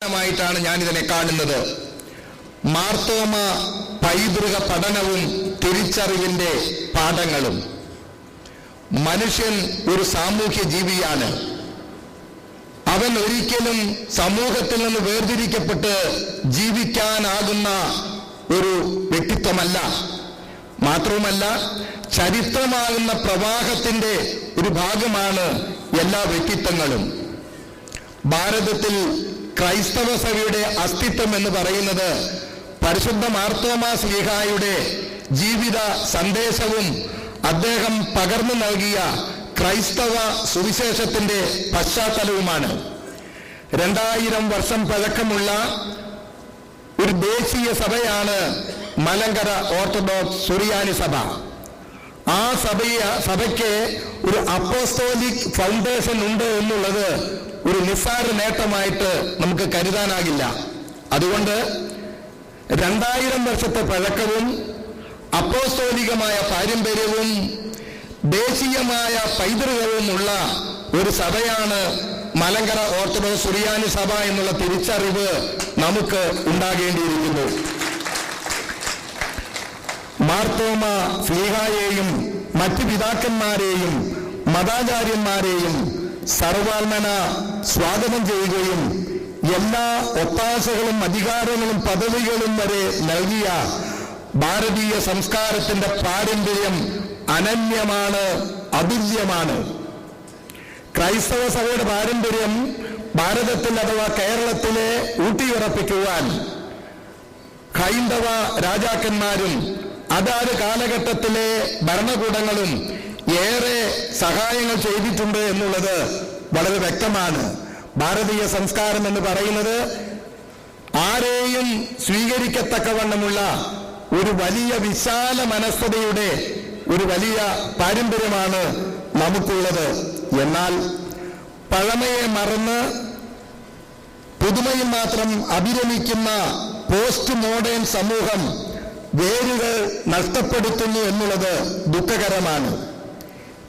ായിട്ടാണ് ഞാനിതിനെ കാണുന്നത്. മാർത്തോമ പൈതൃക പഠനവും തിരിച്ചറിവിന്റെ പാഠങ്ങളും. മനുഷ്യൻ ഒരു സാമൂഹ്യ ജീവിയാണ്. അവൻ ഒരിക്കലും സമൂഹത്തിൽ നിന്ന് വേർതിരിക്കപ്പെട്ട് ജീവിക്കാനാകുന്ന ഒരു വ്യക്തിത്വമല്ല. മാത്രവുമല്ല, ചരിത്രമാകുന്ന പ്രവാഹത്തിന്റെ ഒരു ഭാഗമാണ് എല്ലാ വ്യക്തിത്വങ്ങളും. ഭാരതത്തിൽ ക്രൈസ്തവ സഭയുടെ അസ്തിത്വം എന്ന് പറയുന്നത് പരിശുദ്ധ മാർത്തോമാ ശ്ലീഹായുടെ ജീവിത സന്ദേശവും അദ്ദേഹം പകർന്നു നൽകിയ ക്രൈസ്തവ സുവിശേഷത്തിന്റെ പശ്ചാത്തലവുമാണ്. 2000 വർഷം പഴക്കമുള്ള ഒരു ദേശീയ സഭയാണ് മലങ്കര ഓർത്തഡോക്സ് സുറിയാനി സഭ. ആ സഭയ്ക്ക് ഒരു അപ്പോസ്തോലിക് ഫൗണ്ടേഷൻ ഉണ്ട് എന്നുള്ളത് ഒരു നിസ്സാര നേട്ടമായിട്ട് നമുക്ക് കരുതാനാകില്ല. അതുകൊണ്ട് 2000 വർഷത്തെ പഴക്കവും അപ്പോസ്തോലികമായ പാരമ്പര്യവും ദേശീയമായ പൈതൃകവുമുള്ള ഒരു സഭയാണ് മലങ്കര ഓർത്തഡോക്സ് സുറിയാനി സഭ എന്നുള്ള തിരിച്ചറിവ് നമുക്ക് ഉണ്ടാകേണ്ടിയിരിക്കുന്നു. മാർത്തോമ ശ്ലീഹായെയും മറ്റ് പിതാക്കന്മാരെയും മതാചാര്യന്മാരെയും സർവാത്മന സ്വാഗതം ചെയ്യുകയും എല്ലാ ഒത്താശകളും അധികാരങ്ങളും പദവികളും വരെ നൽകിയ ഭാരതീയ സംസ്കാരത്തിന്റെ പാരമ്പര്യം അനന്യമാണ്, അതുല്യമാണ്. ക്രൈസ്തവ സഭയുടെ പാരമ്പര്യം ഭാരതത്തിൽ അഥവാ കേരളത്തിലെ ഊട്ടിയുറപ്പിക്കുവാൻ ഹൈന്ദവ രാജാക്കന്മാരും അതാത് കാലഘട്ടത്തിലെ ഭരണകൂടങ്ങളും ഏറെ സഹായങ്ങൾ ചെയ്തിട്ടുണ്ട് എന്നുള്ളത് വളരെ വ്യക്തമാണ്. ഭാരതീയ സംസ്കാരം എന്ന് പറയുന്നത് ആരെയും സ്വീകരിക്കത്തക്കവണ്ണമുള്ള ഒരു വലിയ വിശാല മനസ്കതയുടെ ഒരു വലിയ പാരമ്പര്യമാണ് നമുക്കുള്ളത്. എന്നാൽ പഴമയെ മറന്ന് പുതുമയിൽ മാത്രം അഭിരമിക്കുന്ന പോസ്റ്റ് മോഡേൺ സമൂഹം വേരുകൾ നഷ്ടപ്പെടുത്തുന്നു എന്നുള്ളത് ദുഃഖകരമാണ്.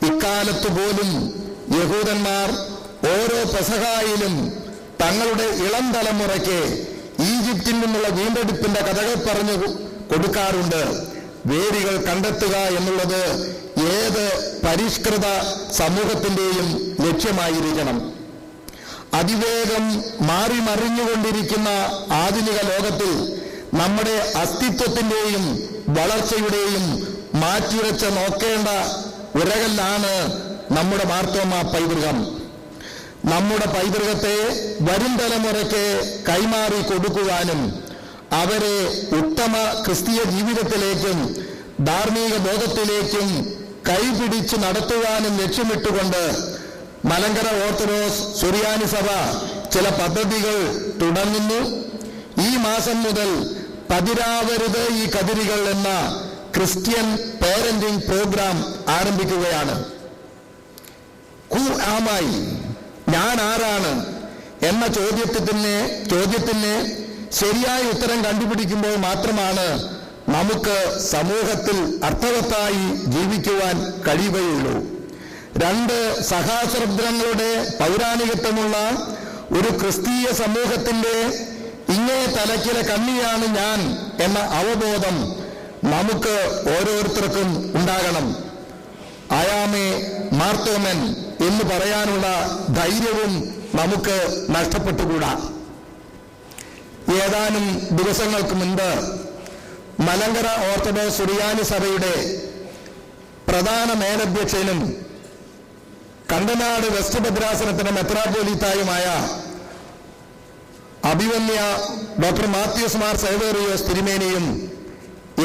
ഇക്കാലത്ത് പോലും യഹൂദന്മാർ ഓരോ പെസഹായിലും തങ്ങളുടെ ഇളം തലമുറയ്ക്ക് ഈജിപ്തിൽ നിന്നുള്ള വീണ്ടെടുപ്പിന്റെ കഥകൾ പറഞ്ഞു കൊടുക്കാറുണ്ട്. വേരുകൾ കണ്ടെത്തുക എന്നുള്ളത് ഏത് പരിഷ്കൃത സമൂഹത്തിന്റെയും ലക്ഷ്യമായിരിക്കണം. അതിവേഗം മാറി മറിഞ്ഞുകൊണ്ടിരിക്കുന്ന ആധുനിക ലോകത്തിൽ നമ്മുടെ അസ്തിത്വത്തിന്റെയും വളർച്ചയുടെയും മാറ്റുരച്ച നോക്കേണ്ട ഉരകല്ലാണ് നമ്മുടെ മാർത്തോമ പൈതൃകം. നമ്മുടെ പൈതൃകത്തെ വരും തലമുറയ്ക്ക് കൈമാറി കൊടുക്കുവാനും അവരെ ഉത്തമ ക്രിസ്തീയ ജീവിതത്തിലേക്കും ധാർമ്മിക ബോധത്തിലേക്കും കൈപിടിച്ചു നടത്തുവാനും ലക്ഷ്യമിട്ടുകൊണ്ട് മലങ്കര ഓർത്തഡോക്സ് സുറിയാനി സഭ ചില പദ്ധതികൾ തുടങ്ങുന്നു. ഈ മാസം മുതൽ പതിരാവരുത് ഈ കതിരുകൾ എന്ന ക്രിസ്ത്യൻ പേരന്റിംഗ് പ്രോഗ്രാം ആരംഭിക്കുകയാണ്. ഹു ആം ഐ, ഞാൻ ആരാണ് എന്ന ചോദ്യത്തിന് ശരിയായ ഉത്തരം കണ്ടുപിടിക്കുമ്പോൾ മാത്രമാണ് നമുക്ക് സമൂഹത്തിൽ അർത്ഥവത്തായി ജീവിക്കുവാൻ കഴിയുകയുള്ളൂ. 2 സഹസ്രാബ്ദങ്ങളുടെ പൗരാണികത്വമുള്ള ഒരു ക്രിസ്തീയ സമൂഹത്തിന്റെ ഇങ്ങേ തലക്കിലെ കണ്ണിയാണ് ഞാൻ എന്ന അവബോധം നമുക്ക് ഓരോരുത്തർക്കും ഉണ്ടാകണം. ആയാമേ മാർത്തോമൻ എന്ന് പറയാനുള്ള ധൈര്യവും നമുക്ക് നഷ്ടപ്പെട്ടുകൂടാ. ഏതാനും ദിവസങ്ങൾക്ക് മുൻപ് മലങ്കര ഓർത്തഡോക്സ് സുറിയാനി സഭയുടെ പ്രധാന മേലധ്യക്ഷനും കണ്ടനാട് വെസ്റ്റ് ഭദ്രാസനത്തിന്റെ മെത്രാപ്പോലീത്തായുമായ അഭിവന്യ ഡോക്ടർ മാത്യൂസ് മാർ സേവേറിയോസ് തിരുമേനിയും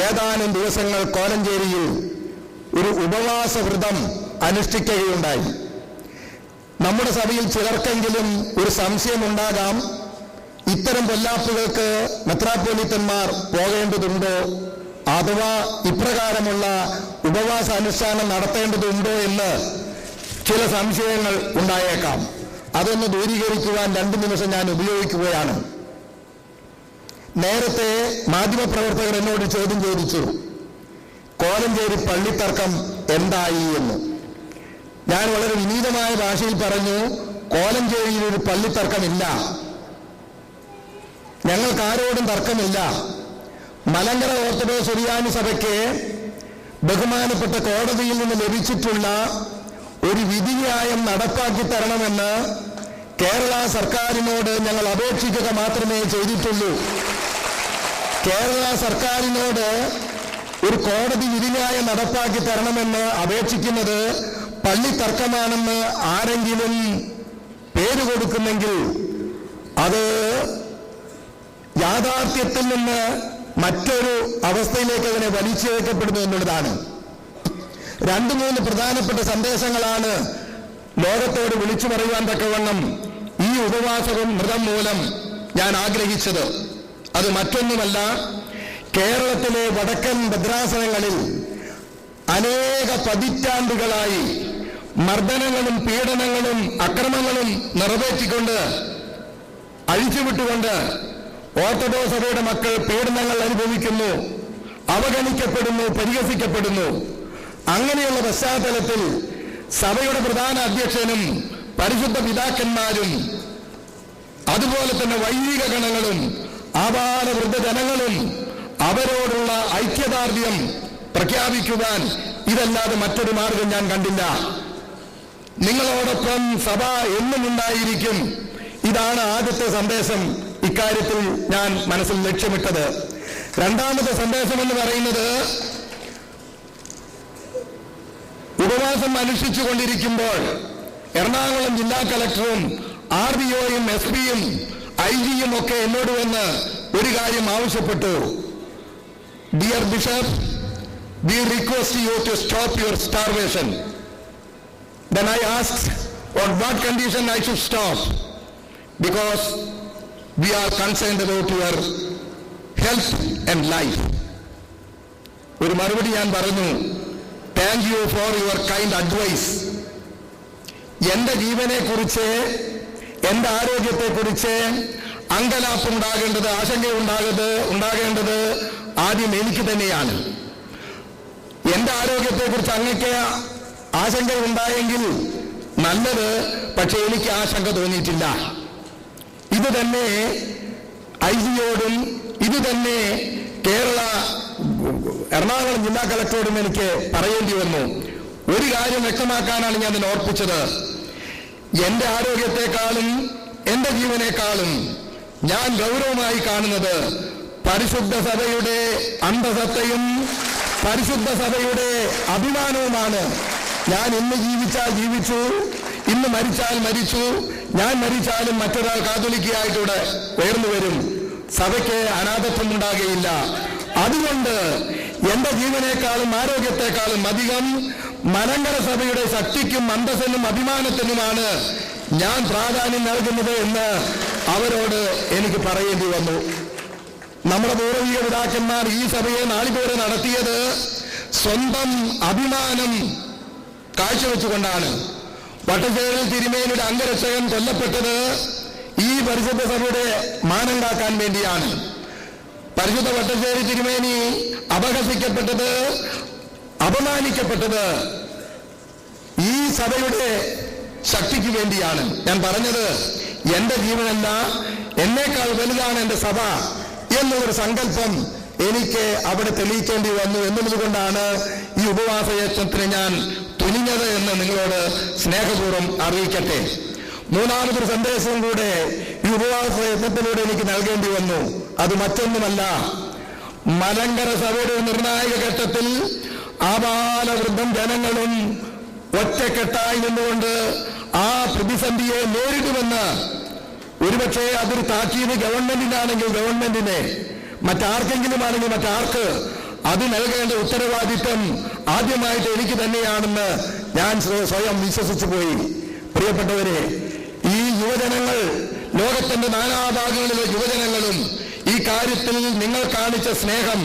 ഏതാനും ദിവസങ്ങൾ കോലഞ്ചേരിയിൽ ഒരു ഉപവാസ വ്രതം അനുഷ്ഠിക്കുകയുണ്ടായി. നമ്മുടെ സഭയിൽ ചിലർക്കെങ്കിലും ഒരു സംശയമുണ്ടാകാം, ഇത്തരം പൊല്ലാപ്പുകൾക്ക് മെത്രാപ്പോലീത്തന്മാർ പോകേണ്ടതുണ്ടോ അഥവാ ഇപ്രകാരമുള്ള ഉപവാസ അനുഷ്ഠാനം നടത്തേണ്ടതുണ്ടോ എന്ന് ചില സംശയങ്ങൾ ഉണ്ടായേക്കാം. അതൊന്ന് ദൂരീകരിക്കുവാൻ 2 നിമിഷം ഞാൻ ഉപയോഗിക്കുകയാണ്. നേരത്തെ മാധ്യമപ്രവർത്തകർ എന്നോട് ചോദ്യം ചോദിച്ചു, കോലഞ്ചേരി പള്ളിത്തർക്കം എന്തായി എന്ന്. ഞാൻ വളരെ വിനീതമായ ഭാഷയിൽ പറഞ്ഞു, കോലഞ്ചേരിയിൽ ഒരു പള്ളിത്തർക്കമില്ല. ഞങ്ങൾക്ക് ആരോടും തർക്കമില്ല. മലങ്കര ഓർത്തഡോക്സ് സുറിയാനി സഭയ്ക്ക് ബഹുമാനപ്പെട്ട കോടതിയിൽ നിന്ന് ലഭിച്ചിട്ടുള്ള ഒരു വിധിന്യായം നടപ്പാക്കി തരണമെന്ന് കേരള സർക്കാരിനോട് ഞങ്ങൾ അപേക്ഷിക്കുക മാത്രമേ ചെയ്തിട്ടുള്ളൂ. കേരള സർക്കാരിനോട് ഒരു കോടതി വിധിന്യായം നടപ്പാക്കി തരണമെന്ന് അപേക്ഷിക്കുന്നത് പള്ളി തർക്കമാണെന്ന് ആരെങ്കിലും പേര് കൊടുക്കുന്നെങ്കിൽ അത് യാഥാർത്ഥ്യത്തിൽ നിന്ന് മറ്റൊരു അവസ്ഥയിലേക്ക് അതിനെ വലിച്ചിഴക്കപ്പെടുന്നു എന്നുള്ളതാണ്. 2-3 പ്രധാനപ്പെട്ട സന്ദേശങ്ങളാണ് ലോകത്തോട് വിളിച്ചു പറയുവാൻ തക്കവണ്ണം ഈ ഉപവാസവും മൃതം മൂലം ഞാൻ ആഗ്രഹിച്ചത്. അത് മറ്റൊന്നുമല്ല, കേരളത്തിലെ വടക്കൻ ഭദ്രാസനങ്ങളിൽ അനേക പതിറ്റാണ്ടുകളായി മർദ്ദനങ്ങളും പീഡനങ്ങളും അക്രമങ്ങളും നിറവേറ്റിക്കൊണ്ട് അഴിച്ചുവിട്ടുകൊണ്ട് ഓർത്തഡോക്സ് സഭയുടെ മക്കൾ പീഡനങ്ങൾ അനുഭവിക്കുന്നു, അവഗണിക്കപ്പെടുന്നു, പരിഹസിക്കപ്പെടുന്നു. അങ്ങനെയുള്ള പശ്ചാത്തലത്തിൽ സഭയുടെ പ്രധാന അധ്യക്ഷനും പരിശുദ്ധ പിതാക്കന്മാരും അതുപോലെ തന്നെ വൈദിക ഗണങ്ങളും ആബാല വൃദ്ധജനങ്ങളും അവരോടുള്ള ഐക്യദാർഢ്യം പ്രഖ്യാപിക്കുവാൻ ഇതല്ലാതെ മറ്റൊരു മാർഗം ഞാൻ കണ്ടില്ല. നിങ്ങളോടൊപ്പം സഭ എന്നും ഉണ്ടായിരിക്കും. ഇതാണ് ആദ്യത്തെ സന്ദേശം ഇക്കാര്യത്തിൽ ഞാൻ മനസ്സിൽ ലക്ഷ്യമിട്ടത്. രണ്ടാമത്തെ സന്ദേശം എന്ന് പറയുന്നത്, ഉപവാസം അനുഷ്ഠിച്ചു കൊണ്ടിരിക്കുമ്പോൾ എറണാകുളം ജില്ലാ കളക്ടറും RDOയും SP-യും IG-യും ഒക്കെ എന്നോട് വന്ന് ഒരു കാര്യം ആവശ്യപ്പെട്ടു. Dear Bishop, we request you to stop your starvation. Then I asked on what condition I should stop, because we are concerned about your health and life. ഒരു മറുപടി ഞാൻ പറഞ്ഞു, thank you for your kind advice. എന്റെ ജീവനെ കുറിച്ച്, എന്റെ ആരോഗ്യത്തെക്കുറിച്ച് അങ്കലാപ്പുണ്ടാകേണ്ടത്, ആശങ്കയുണ്ടാകേണ്ടത് ആദ്യം എനിക്ക് തന്നെയാണ്. എന്റെ ആരോഗ്യത്തെക്കുറിച്ച് അങ്ങക്ക് ആശങ്കയുണ്ടായെങ്കിൽ നല്ലത്, പക്ഷെ എനിക്ക് ആശങ്ക തോന്നിയിട്ടില്ല. ഇത് തന്നെ IG-യോടും ഇത് തന്നെ എറണാകുളം ജില്ലാ കളക്ടറോടും എനിക്ക് പറയേണ്ടി വന്നു. ഒരു കാര്യം വ്യക്തമാക്കാനാണ് ഞാൻ ഇതിനെ ഓർപ്പിച്ചത്. എന്റെ ആരോഗ്യത്തെക്കാളും എന്റെ ജീവനേക്കാളും ഞാൻ ഗൗരവമായി കാണുന്നത് പരിശുദ്ധ സഭയുടെ അന്തസത്തയും പരിശുദ്ധ സഭയുടെ അഭിമാനവുമാണ്. ഞാൻ ഇന്ന് ജീവിച്ചാൽ ജീവിച്ചു, ഇന്ന് മരിച്ചാൽ മരിച്ചു, ഞാൻ മരിച്ചാലും മറ്റൊരാൾ കാതോലിക്കയായിട്ടൂടെ ഉയർന്നു വരും. സഭയ്ക്ക് അനാഥത്വം ഉണ്ടാകുകയില്ല. അതുകൊണ്ട് എന്റെ ജീവനേക്കാളും ആരോഗ്യത്തെക്കാളും അധികം മലങ്കര സഭയുടെ ശക്തിക്കും അന്തസ്സിനും അഭിമാനത്തിനുമാണ് ഞാൻ പ്രാധാന്യം നൽകുന്നത് എന്ന് അവരോട് എനിക്ക് പറയേണ്ടി വന്നു. നമ്മുടെ പൂർവിക പിതാക്കന്മാർ ഈ സഭയെ നാളിതുവരെ നടത്തിയത് സ്വന്തം അഭിമാനം കാഴ്ചവെച്ചുകൊണ്ടാണ്. വട്ടശ്ശേരിൽ തിരുമേനിയുടെ അംഗരക്ഷകൻ കൊല്ലപ്പെട്ടത് ഈ പരിശുദ്ധ സഭയുടെ മാനം കാക്കാൻ വേണ്ടിയാണ്. പരിശുദ്ധ വട്ടശ്ശേരി തിരുമേനി അപഹസിക്കപ്പെട്ടത്, അപമാനിക്കപ്പെട്ടത് ഈ സഭയുടെ ശക്തിക്ക് വേണ്ടിയാണ്. ഞാൻ പറഞ്ഞത്, എന്റെ ജീവനല്ല, എന്നേക്കാൾ വലുതാണ് എന്റെ സഭ എന്നൊരു സങ്കല്പം എനിക്ക് അവിടെ തെളിയിക്കേണ്ടി വന്നു എന്നുള്ളത് കൊണ്ടാണ് ഈ ഉപവാസ യജ്ഞത്തിന് ഞാൻ തുനിഞ്ഞത് എന്ന് നിങ്ങളോട് സ്നേഹപൂർവ്വം അറിയിക്കട്ടെ. മൂന്നാമതൊരു സന്ദേശവും കൂടെ ഈ ഉപവാസ യജ്ഞത്തിലൂടെ എനിക്ക് നൽകേണ്ടി വന്നു. അത് മറ്റൊന്നുമല്ല, മലങ്കര സഭയുടെ നിർണായക ഘട്ടത്തിൽ ആബാല വൃദ്ധം ജനങ്ങളും ഒറ്റക്കെട്ടായി നിന്നുകൊണ്ട് ആ പ്രതിസന്ധിയെ നേരിടുമെന്ന്, ഒരുപക്ഷെ അതൊരു താക്കീത് ഗവൺമെന്റിനാണെങ്കിൽ ഗവൺമെന്റിനെ, മറ്റാർക്കെങ്കിലും ആണെങ്കിൽ മറ്റാർക്ക് അത് നൽകേണ്ട ഉത്തരവാദിത്വം ആദ്യമായിട്ട് എനിക്ക് തന്നെയാണെന്ന് ഞാൻ സ്വയം വിശ്വസിച്ചു പോയി. പ്രിയപ്പെട്ടവരെ, ഈ യുവജനങ്ങൾ, ലോകത്തിന്റെ നാനാഭാഗങ്ങളിലെ യുവജനങ്ങളും ഈ കാര്യത്തിൽ നിങ്ങൾ കാണിച്ച സ്നേഹം,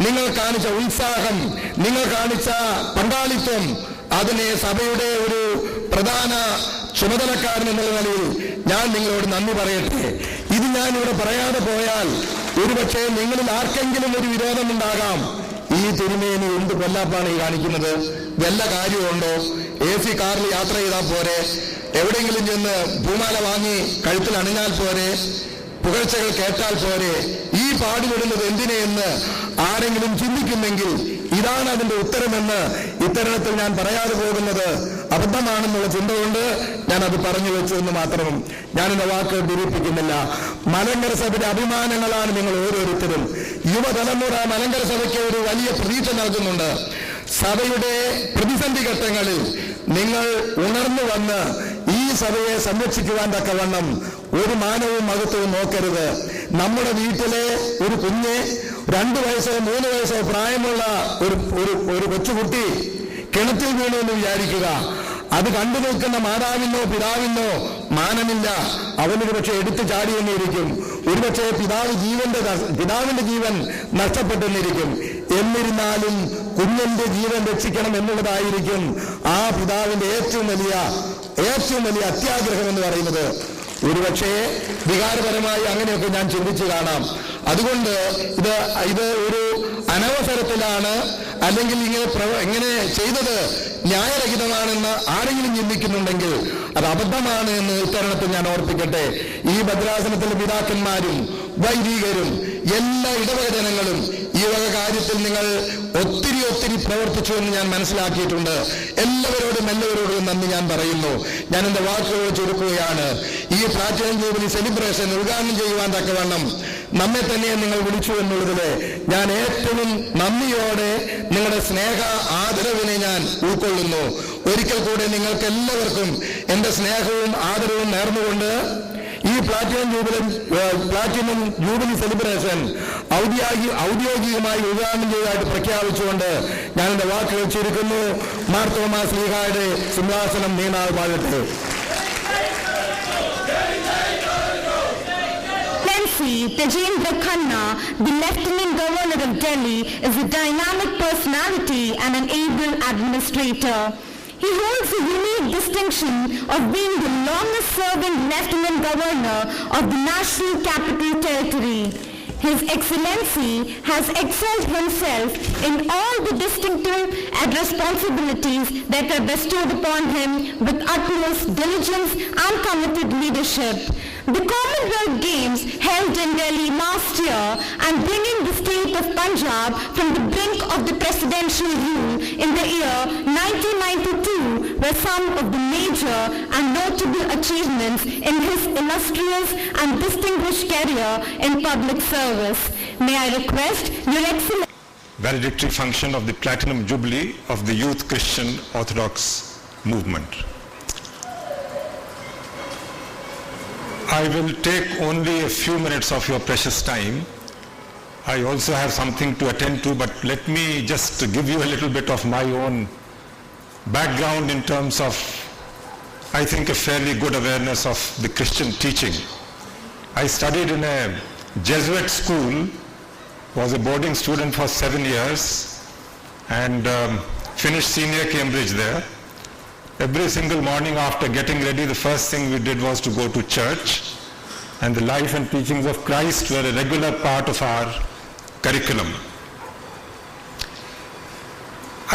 നിങ്ങൾ കാണിച്ച ഉത്സാഹം, നിങ്ങൾ കാണിച്ച പങ്കാളിത്തം, അതിനെ സഭയുടെ ഒരു പ്രധാന ചുമതലക്കാരൻ എന്നുള്ള നിലയിൽ ഞാൻ നിങ്ങളോട് നന്ദി പറയട്ടെ. ഇത് ഞാനിവിടെ പറയാതെ പോയാൽ ഒരുപക്ഷെ നിങ്ങളിൽ ആർക്കെങ്കിലും ഒരു വിരോധമുണ്ടാകാം. ഈ തിരുമേനി എന്ത് കൊല്ലാപ്പാണ് ഈ കാണിക്കുന്നത്? വല്ല കാര്യമുണ്ടോ? AC കാറിൽ യാത്ര ചെയ്താൽ പോരെ? എവിടെയെങ്കിലും ചെന്ന് പൂമാല വാങ്ങി കഴുത്തിൽ അണിഞ്ഞാൽ പോരെ? പുകഴ്ചകൾ കേട്ടാൽ പോരെ, ഈ പാടുപെടുന്നത് എന്തിനെന്ന് ആരെങ്കിലും ചിന്തിക്കുന്നെങ്കിൽ ഇതാണ് അതിന്റെ ഉത്തരമെന്ന് ഇത്തരണത്തിൽ ഞാൻ പറയാതെ പോകുന്നത് അബദ്ധമാണെന്നുള്ള ചിന്ത കൊണ്ട് ഞാൻ അത് പറഞ്ഞു വെച്ചു എന്ന് മാത്രം. ഞാൻ എന്റെ വാക്ക് ദുരിപ്പിക്കുന്നില്ല. മലങ്കര സഭയുടെ അഭിമാനങ്ങളാണ് നിങ്ങൾ ഓരോരുത്തരും. യുവതലമുറ മലങ്കര സഭയ്ക്ക് ഒരു വലിയ പ്രതീക്ഷ നൽകുന്നുണ്ട്. സഭയുടെ പ്രതിസന്ധി ഘട്ടങ്ങളിൽ നിങ്ങൾ ഉണർന്നു വന്ന് ഈ സഭയെ സംരക്ഷിക്കുവാൻ തക്കവണ്ണം ഒരു മാനവും മഹത്വവും നോക്കരുത്. നമ്മുടെ വീട്ടിലെ ഒരു കുഞ്ഞ് 2 വയസ്സോ 3 വയസ്സോ പ്രായമുള്ള ഒരു കൊച്ചുകുട്ടി കിണറ്റിൽ വീണു എന്ന് വിചാരിക്കുക. അത് കണ്ടു നിൽക്കുന്ന മാതാവിനോ പിതാവിനോ മാനമില്ല. അവനൊരു പക്ഷെ എടുത്തു ചാടി എന്നിരിക്കും. ഒരുപക്ഷെ പിതാവിന്റെ ജീവൻ നഷ്ടപ്പെട്ടെന്നിരിക്കും. എന്നിരുന്നാലും കുഞ്ഞിന്റെ ജീവൻ രക്ഷിക്കണം എന്നുള്ളതായിരിക്കും ആ പിതാവിന്റെ ഏറ്റവും വലിയ അത്യാഗ്രഹം എന്ന് പറയുന്നത്. ഒരുപക്ഷെ വികാരപരമായി അങ്ങനെയൊക്കെ ഞാൻ ചിന്തിച്ചു കാണാം. അതുകൊണ്ട് ഇത് ഒരു അനവസരത്തിലാണ്, അല്ലെങ്കിൽ ഇങ്ങനെ ചെയ്തത് ന്യായരഹിതമാണെന്ന് ആരെങ്കിലും ചിന്തിക്കുന്നുണ്ടെങ്കിൽ അത് അബദ്ധമാണ് എന്ന് ഇത്തരണത്തിൽ ഞാൻ ഓർപ്പിക്കട്ടെ. ഈ ഭദ്രാസനത്തിലെ പിതാക്കന്മാരും വൈദികരും എല്ലാ ഇടവകജനങ്ങളും ഈ വക കാര്യത്തിൽ നിങ്ങൾ ഒത്തിരി പ്രവർത്തിച്ചു എന്ന് ഞാൻ മനസ്സിലാക്കിയിട്ടുണ്ട്. എല്ലാവരോടും നന്ദി ഞാൻ പറയുന്നു. ഞാൻ എന്റെ വാക്കുകൾ ചുരുക്കുകയാണ്. ഈ പ്ലാറ്റിനം ജൂബിലി സെലിബ്രേഷൻ ഉദ്ഘാടനം ചെയ്യുവാൻ തക്കവണ്ണം നമ്മെ തന്നെ നിങ്ങൾ വിളിച്ചു എന്നുള്ളതിൽ ഞാൻ ഏറ്റവും നന്ദിയോടെ നിങ്ങളുടെ സ്നേഹ ആദരവിനെ ഞാൻ ഉൾക്കൊള്ളുന്നു. ഒരിക്കൽ കൂടെ നിങ്ങൾക്ക് എല്ലാവർക്കും എന്റെ സ്നേഹവും ആദരവും നേർന്നുകൊണ്ട് ഈ പ്ലാറ്റിനം ജൂബിലി സെലിബ്രേഷൻ ഔദ്യോഗികമായി ഉദ്ഘാടനം ചെയ്തതായിട്ട് പ്രഖ്യാപിച്ചുകൊണ്ട് ഞാൻ എന്റെ വാക്കുകൾ ചുരുക്കുന്നു. മാർ തോമാ ശ്ലീഹായുടെ സിംഹാസനം നീണാൾ വാഴട്ടെ. Tejendra Khanna, the Lieutenant Governor of Delhi, is a dynamic personality and an able administrator. He holds the unique distinction of being the longest-serving Lieutenant Governor of the National Capital Territory. His Excellency has excelled himself in all the distinctive and responsibilities that are bestowed upon him with utmost diligence and committed leadership. The Commonwealth Games held in Delhi last year and bringing the state of Punjab from the brink of the presidential rule in the year 1992 were some of the major and notable achievements in his illustrious and distinguished career in public service. May I request Your Excellency. Valedictory function of the Platinum Jubilee of the Youth Christian Orthodox Movement. I will take only a few minutes of your precious time. I also have something to attend to, but let me just give you a little bit of my own background in terms of, I think, a fairly good awareness of the Christian teaching. I studied in a Jesuit school, was a boarding student for 7 years, and finished senior Cambridge there. Every single morning after getting ready, the first thing we did was to go to church, and the life and teachings of Christ were a regular part of our curriculum.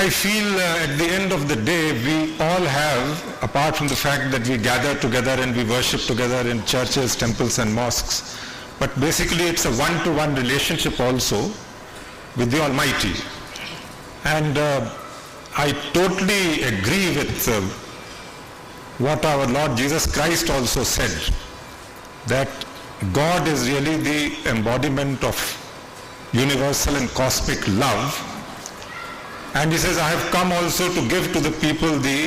I feel at the end of the day, we all have, apart from the fact that we gather together and we worship together in churches, temples and mosques, but basically it's a one-to-one relationship also with the Almighty. And I totally agree with what our Lord Jesus Christ also said, that God is really the embodiment of universal and cosmic love. And he says, I have come also to give to the people the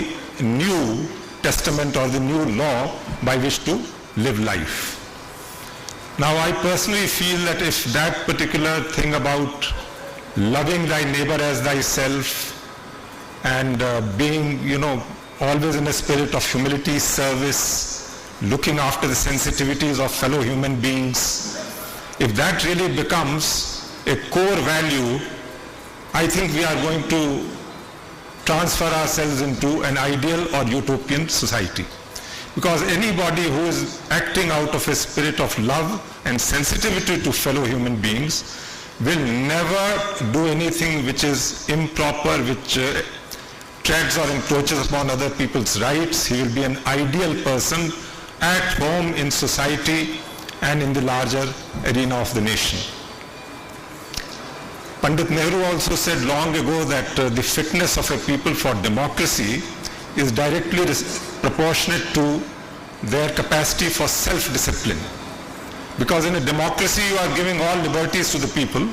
new testament or the new law by which to live life. Now I personally feel that if that particular thing about loving thy neighbor as thyself and being, always in a spirit of humility, service, looking after the sensitivities of fellow human beings, if that really becomes a core value, I think we are going to transfer ourselves into an ideal or utopian society. Because anybody who is acting out of a spirit of love and sensitivity to fellow human beings will never do anything which is improper, which treads or encroaches upon other people's rights. He will be an ideal person at home in society and in the larger arena of the nation. Pandit Nehru also said long ago that the fitness of a people for democracy is directly proportionate to their capacity for self-discipline. Because in a democracy you are giving all liberties to the people,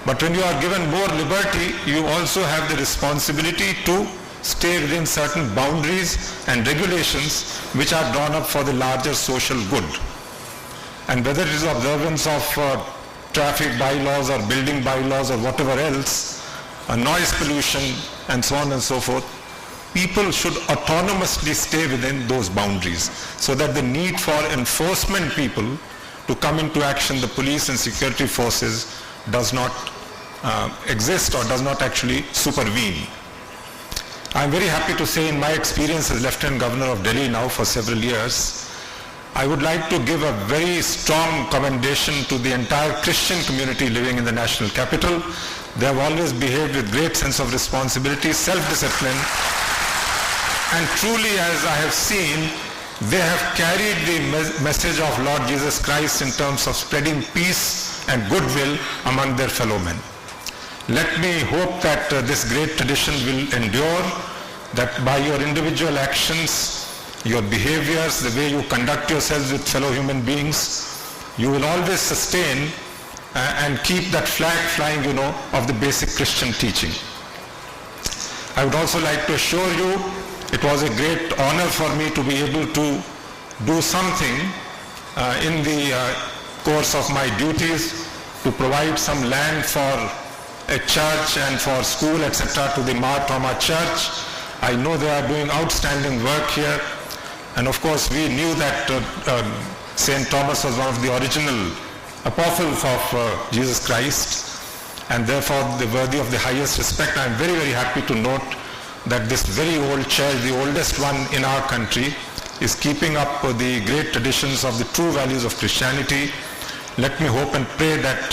but when you are given more liberty, you also have the responsibility to stay within certain boundaries and regulations which are drawn up for the larger social good. And whether it is observance of traffic bylaws or building bylaws or whatever else, noise pollution and so on and so forth, people should autonomously stay within those boundaries so that the need for enforcement people to come into action, the police and security forces, does not exist or does not actually supervene. I am very happy to say, in my experience as Lieutenant Governor of Delhi now for several years, I would like to give a very strong commendation to the entire Christian community living in the national capital. They have always behaved with great sense of responsibility, self-discipline, and truly, as I have seen, they have carried the message of Lord Jesus Christ in terms of spreading peace and goodwill among their fellow men. Let me hope that this great tradition will endure, that by your individual actions, your behaviors, the way you conduct yourselves with fellow human beings, you will always sustain and keep that flag flying, of the basic Christian teaching. I would also like to assure you, it was a great honor for me to be able to do something in the course of my duties to provide some land for a church and for school, etc., to the Mar Thoma Church. I know they are doing outstanding work here. And of course, we knew that St. Thomas was one of the original apostles of Jesus Christ, and therefore the worthy of the highest respect. I am very, very happy to note that this very old church, the oldest one in our country, is keeping up the great traditions of the true values of Christianity. Let me hope and pray that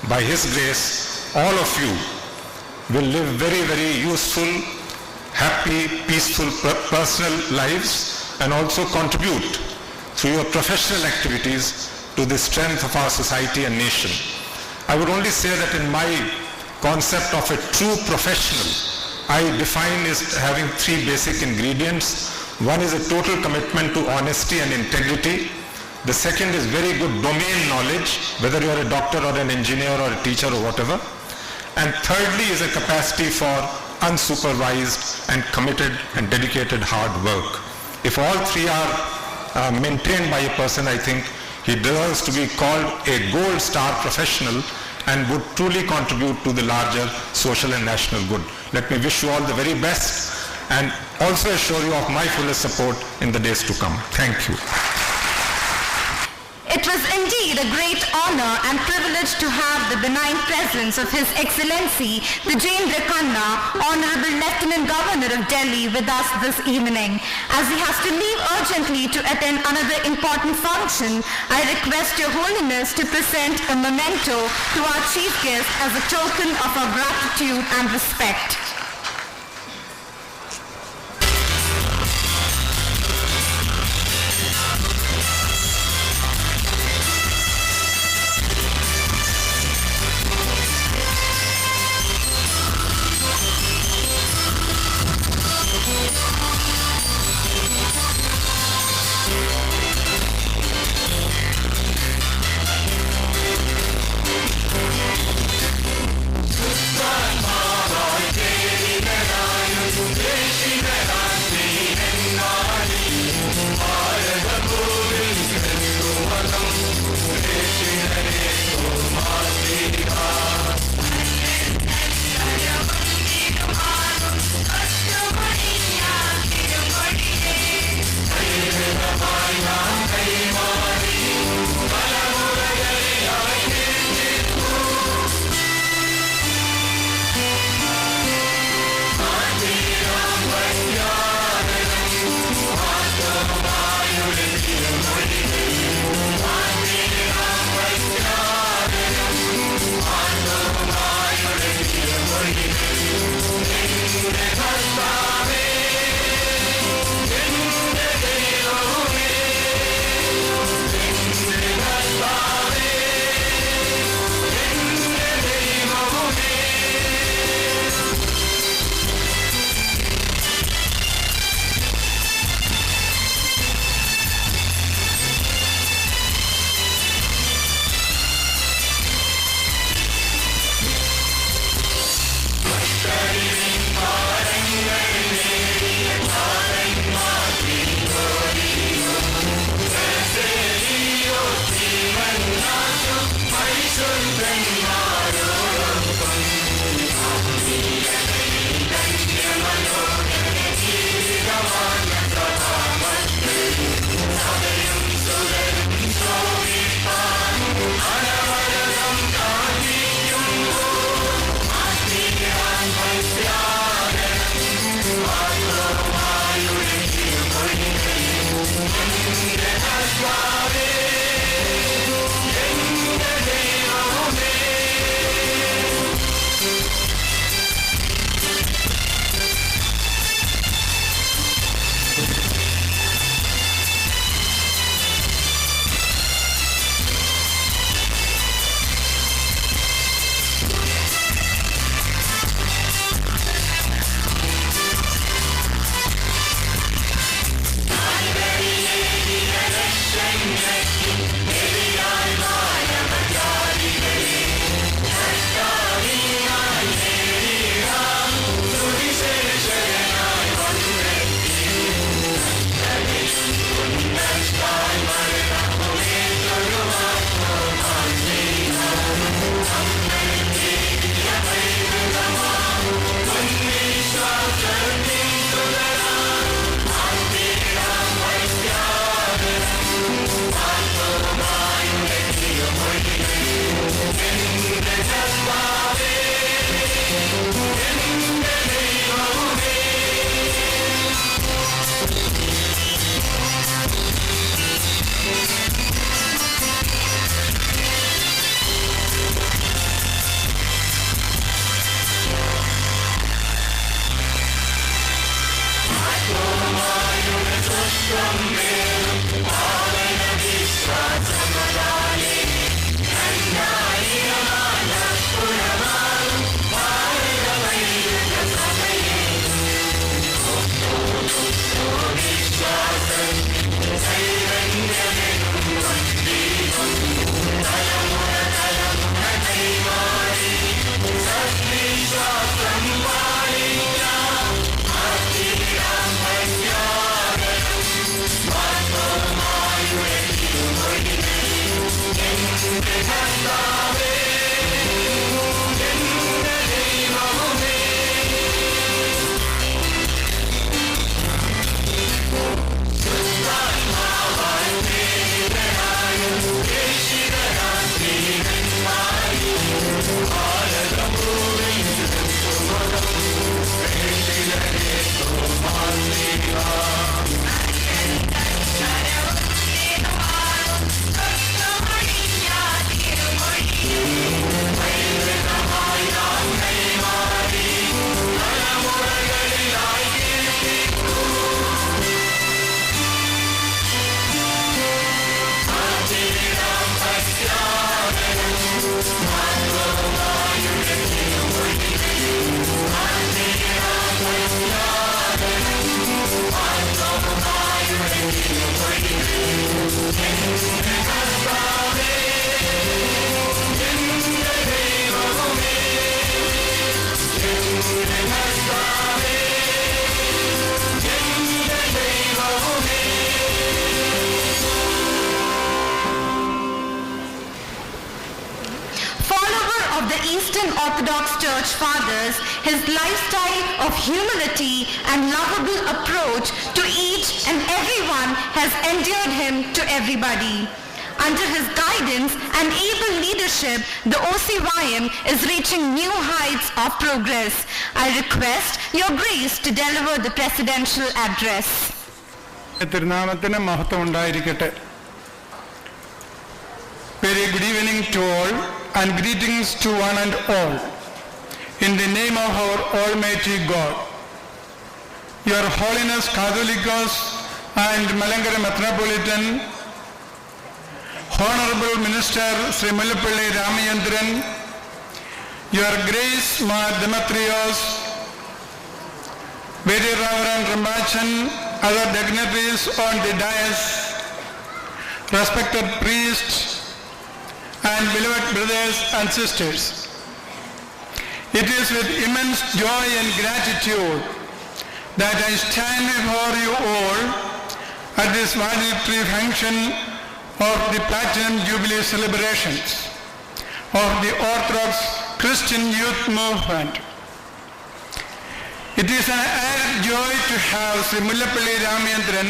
by His grace, all of you will live very, very useful, happy, peaceful, personal lives, and also contribute through your professional activities to the strength of our society and nation. I would only say that in my concept of a true professional, I define as having three basic ingredients. One is a total commitment to honesty and integrity. The second is very good domain knowledge, whether you are a doctor or an engineer or a teacher or whatever. And thirdly is a capacity for unsupervised and committed and dedicated hard work. If all three are maintained by a person, I think he deserves to be called a gold star professional and would truly contribute to the larger social and national good. Let me wish you all the very best and also assure you of my fullest support in the days to come. Thank you. It was indeed a great honor and privilege to have the benign presence of His Excellency, the Jayendra Khanna, Honorable Lieutenant Governor of Delhi, with us this evening. As he has to leave urgently to attend another important function, I request Your Holiness to present a memento to our Chief Guest as a token of our gratitude and respect. Grandma, the Eastern Orthodox Church Fathers, his lifestyle of humility and lovable approach to each and everyone has endeared him to everybody. Under his guidance and able leadership, the OCYM is reaching new heights of progress. I request your grace to deliver the presidential address. തിരുനാമത്തിന് മഹത്വം ഉണ്ടായിരിക്കട്ടെ. Very good evening to all and greetings to one and all. In the name of our Almighty God, Your Holiness Catholicos and Malankara Metropolitan, Honorable Minister Sri Mullappally Ramachandran, Your Grace Mar Demetrios, Very Reverend Ramachan, other dignitaries on the dais, respected priests, and beloved brothers and sisters. It is with immense joy and gratitude that I stand before you all at this valedictory function of the Platinum Jubilee celebrations of the Orthodox Christian Youth Movement. It is an added joy to have Sri Mullappally Ramachandran,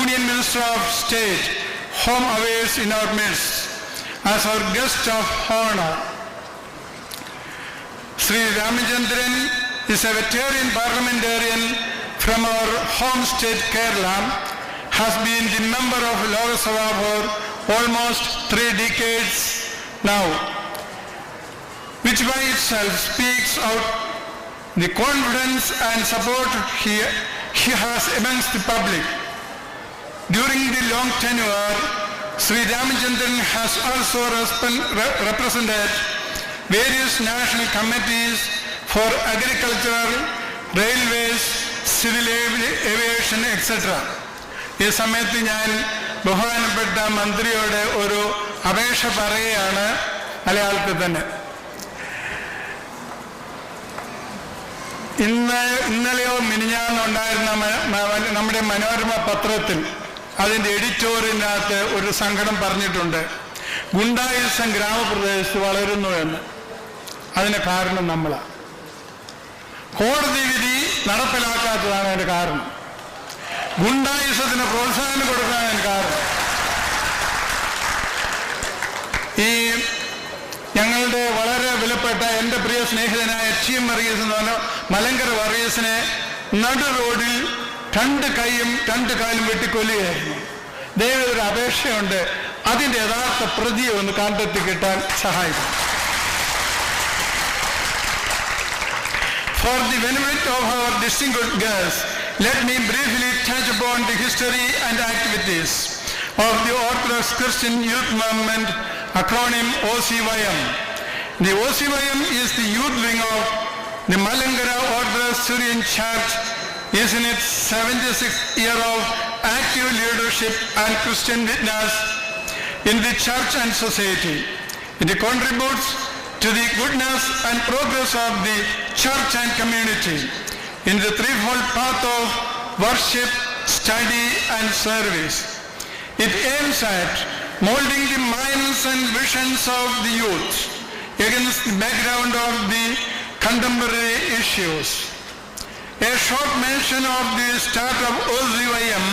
Union Minister of State, Home Affairs in our midst, as our guest of honor. Sri Ramachandran is a veteran parliamentarian from our home state Kerala, has been the member of Lok Sabha for almost 3 decades now, which by itself speaks out the confidence and support he has amongst the public. During the long tenure, Sri Ramachandran has also represented various national committees for agriculture, railways, civil aviation, etc. ഈ സമയത്ത് ഞാൻ ബഹുമാനപ്പെട്ട മന്ത്രിയോട് ഒരു അപേക്ഷ പറയുകയാണ് മലയാളത്തിൽ തന്നെ. ഇന്നലെയോ മിനിഞ്ഞാന്നുണ്ടായിരുന്ന നമ്മുടെ മനോരമ പത്രത്തിൽ അതിൻ്റെ എഡിറ്റോറിയലിനകത്ത് ഒരു സങ്കടം പറഞ്ഞിട്ടുണ്ട്, ഗുണ്ടായിസം ഗ്രാമപ്രദേശത്ത് വളരുന്നു എന്ന്. അതിന് കാരണം നമ്മളാണ്. കോടതി വിധി നടപ്പിലാക്കാത്തതാണ് അതിൻ്റെ കാരണം. ഗുണ്ടായിസത്തിന് പ്രോത്സാഹനം കൊടുക്കാനാണ് കാരണം. ഈ ഞങ്ങളുടെ വളരെ വിലപ്പെട്ട എൻ്റെ പ്രിയ സ്നേഹിതനായ ടി.എം. വർഗീസ് എന്ന് പറഞ്ഞ മലങ്കര വർഗീസിനെ നടു റോഡിൽ 2 കൈയും 2 കാലും വെട്ടിക്കൊല്ലുകയായിരുന്നു. ദയവ് ഒരു അപേക്ഷയുണ്ട്, അതിൻ്റെ യഥാർത്ഥ പ്രതിയെ ഒന്ന് കണ്ടെത്തി കിട്ടാൻ സഹായിക്കും. For the benefit of our distinguished guests, let me briefly touch upon the history and activities of the Orthodox Christian Youth Movement, acronym OCYM. The OCYM is the youth wing of the Malankara Orthodox Syrian Church, is in its 76th year of active leadership and Christian witness in the church and society. It contributes to the goodness and progress of the church and community in the threefold path of worship, study, and service. It aims at molding the minds and visions of the youth against the background of the contemporary issues. A short mention of the start of OCYM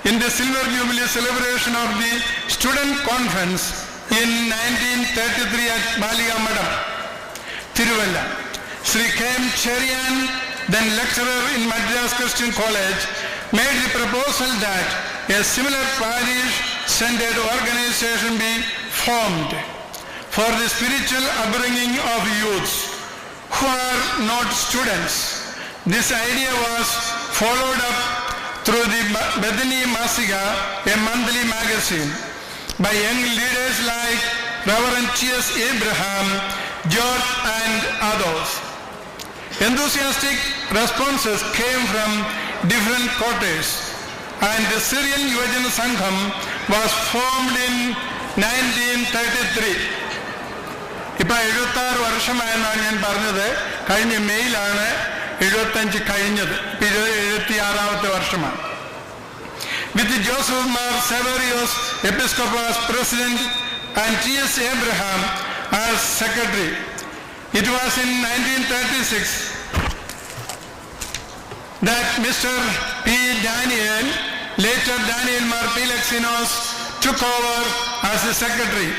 in the Silver Jubilee celebration of the Student Conference in 1933 at Baliga Madam, Tiruvalla. Sri K.M. Cherian, then lecturer in Madras Christian College, made the proposal that a similar parish-centered organization be formed for the spiritual upbringing of youths who are not students. This idea was followed up through the Bethany Masika, a monthly magazine, by young leaders like Reverend T.S. Abraham, George, and others. Enthusiastic responses came from different quarters, and the Syrian Yuvajana Sangham was formed in 1933. ഇപ്പോൾ 76 വർഷമായെന്നാണ് ഞാൻ പറഞ്ഞത്. കഴിഞ്ഞ മെയിലാണ് 75 കഴിഞ്ഞത്. 76ാമത്തെ വർഷമാണ്. With Joseph Mar Severius, Episcopal President, and T.S. Abraham as secretary. It was in 1936 that Mr. P. Daniel, later Daniel Marpilexinos, took over as the secretary,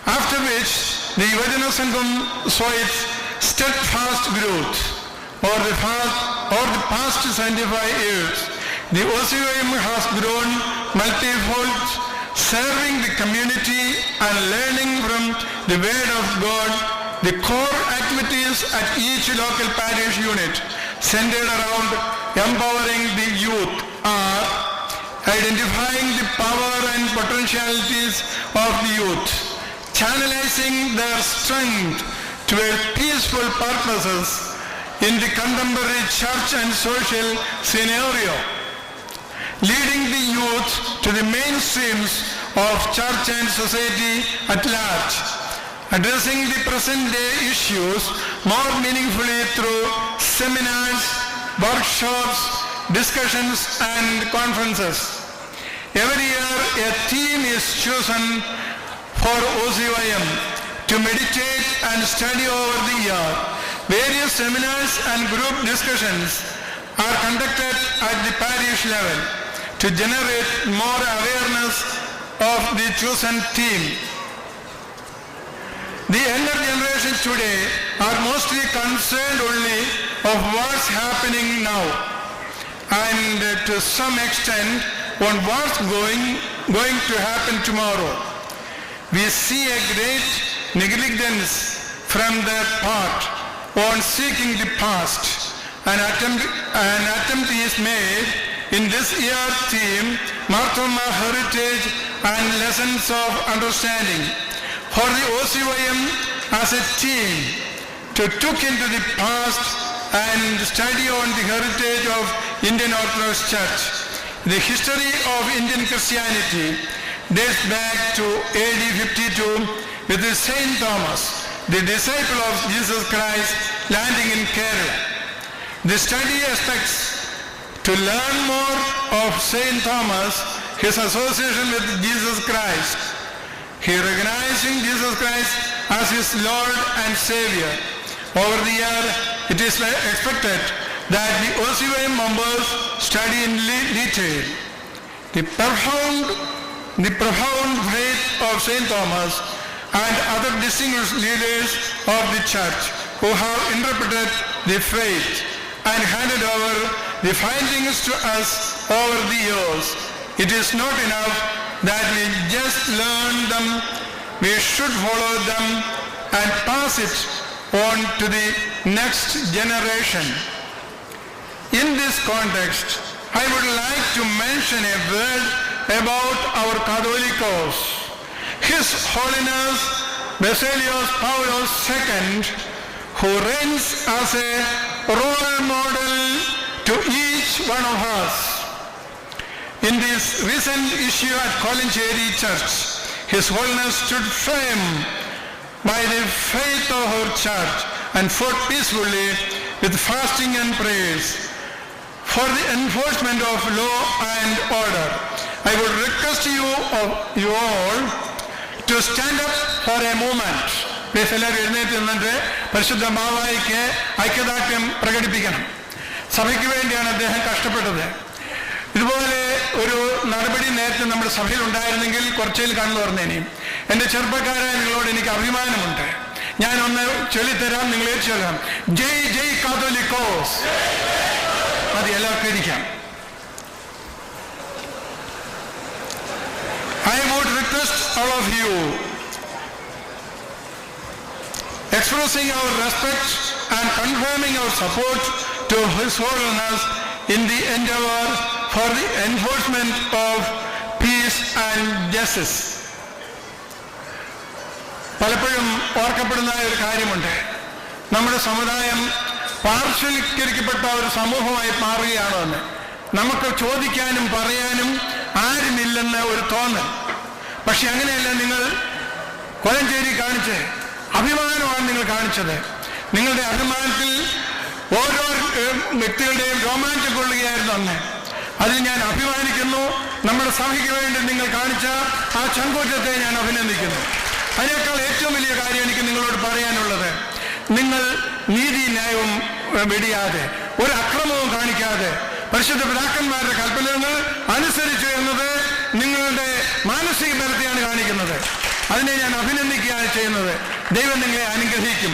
after which the Yuvajana Sangham saw its steadfast growth over the past 75 years. The OCYM has grown multifold, serving the community and learning from the Word of God. The core activities at each local parish unit centered around empowering the youth are identifying the power and potentialities of the youth, channelizing their strength toward peaceful purposes in the contemporary church and social scenario, leading the youth to the mainstreams of church and society at large, addressing the present-day issues more meaningfully through seminars, workshops, discussions and conferences. Every year a theme is chosen for OCYM to meditate and study over the year. Various seminars and group discussions are conducted at the parish level to generate more awareness of the chosen theme. The younger generation today are mostly concerned only of what's happening now and to some extent on what's going to happen tomorrow. We see a great negligence from their part on seeking the past. An attempt is made in this year's theme, Marthoma Heritage and Lessons of Understanding, for the OCYM as a team to look into the past and study on the heritage of Indian Orthodox Church. The history of Indian Christianity dates back to AD 52 with Saint Thomas, the disciple of Jesus Christ, landing in Kerala. The study expects to learn more of Saint Thomas, his association with Jesus Christ. He recognizing Jesus Christ as his Lord and Savior. Over the year, it is expected that the OCYM members study in detail the profound faith of Saint Thomas and other distinguished leaders of the church who have interpreted the faith and handed over the findings to us over the years. It is not enough that we just learn them, we should follow them and pass it on to the next generation. In this context, I would like to mention a word about our Catholicos. His Holiness Basilios Paulos II, who reigns as a role model to each one of us. In this recent issue at Kolancheri Church, His Holiness stood firm by the faith of our church and fought peacefully with fasting and prayers for the enforcement of law and order. I would request you all to stand up for a moment. Please എല്ലാവരും എഴുന്നേറ്റ് നിന്നിട്ട് പരിശുദ്ധ മാവായിക്ക് ഐക്യദാർഢ്യം പ്രകടിപ്പിക്കണം. സഭയ്ക്ക് വേണ്ടിയാണ് അദ്ദേഹം കഷ്ടപ്പെട്ടത്. ഇതുപോലെ ഒരു നടപടി നേരത്തെ നമ്മുടെ സഭയിൽ ഉണ്ടായിരുന്നെങ്കിൽ കുറച്ചേൽ കാണുന്നു പറഞ്ഞേനെയും. എൻ്റെ ചെറുപ്പക്കാരായ നിങ്ങളോട് എനിക്ക് അഭിമാനമുണ്ട്. ഞാനൊന്ന് ചൊല്ലിത്തരാം, നിങ്ങൾ ചൊല്ലാം. ജയ് ജയ് കാതോലിക്കോസ്. മതി, എല്ലാവർക്കും ഇരിക്കാം. I would request all of you, expressing our respect and confirming our support to His Holiness in the endeavor for the enforcement of peace and justice. പലപ്പോഴും ഓർക്കപ്പെടുന്ന ഒരു കാര്യമുണ്ട്. നമ്മുടെ സമുദായം പാർശ്വവൽക്കരിക്കപ്പെട്ട ഒരു സമൂഹമായി മാറുകയാണോ എന്ന്. നമുക്ക് ചോദിക്കാനും പറയാനും ആരുമില്ലെന്ന് ഒരു തോന്നൽ. പക്ഷെ അങ്ങനെയല്ല. നിങ്ങൾ കോലഞ്ചേരി കാണിച്ച് അഭിമാനമാണ് നിങ്ങൾ കാണിച്ചത്. നിങ്ങളുടെ അഭിമാനത്തിൽ ഓരോ വ്യക്തികളുടെയും രോമാഞ്ചം കൊള്ളുകയായിരുന്നു അന്ന്. അതിൽ ഞാൻ അഭിമാനിക്കുന്നു. നമ്മുടെ സഭയ്ക്ക് വേണ്ടി നിങ്ങൾ കാണിച്ച ആ ചങ്കൂറ്റത്തെ ഞാൻ അഭിനന്ദിക്കുന്നു. അതിനേക്കാൾ ഏറ്റവും വലിയ കാര്യം എനിക്ക് നിങ്ങളോട് പറയാനുള്ളത്, നിങ്ങൾ നീതി ന്യായവും വെടിയാതെ ഒരു അക്രമവും കാണിക്കാതെ പരിശുദ്ധ പിതാക്കന്മാരുടെ കൽപ്പനകൾ അനുസരിച്ചു എന്നത് നിങ്ങളുടെ മാനസിക ബലത്തെയാണ് കാണിക്കുന്നത്. അതിനെ ഞാൻ അഭിനന്ദിക്കുകയാണ് ചെയ്യുന്നത്. ദൈവം നിങ്ങളെ അനുഗ്രഹിക്കും.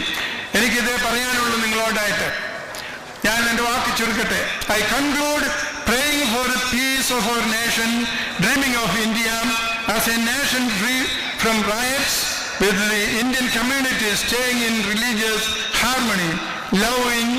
എനിക്കിത് പറയാനുള്ളൂ നിങ്ങളോടായിട്ട്. ഞാൻ എൻ്റെ വാക്ക് ചുരുക്കട്ടെ. I conclude praying for the peace of our nation, dreaming of India as a nation free from riots, with the Indian community staying in religious harmony, loving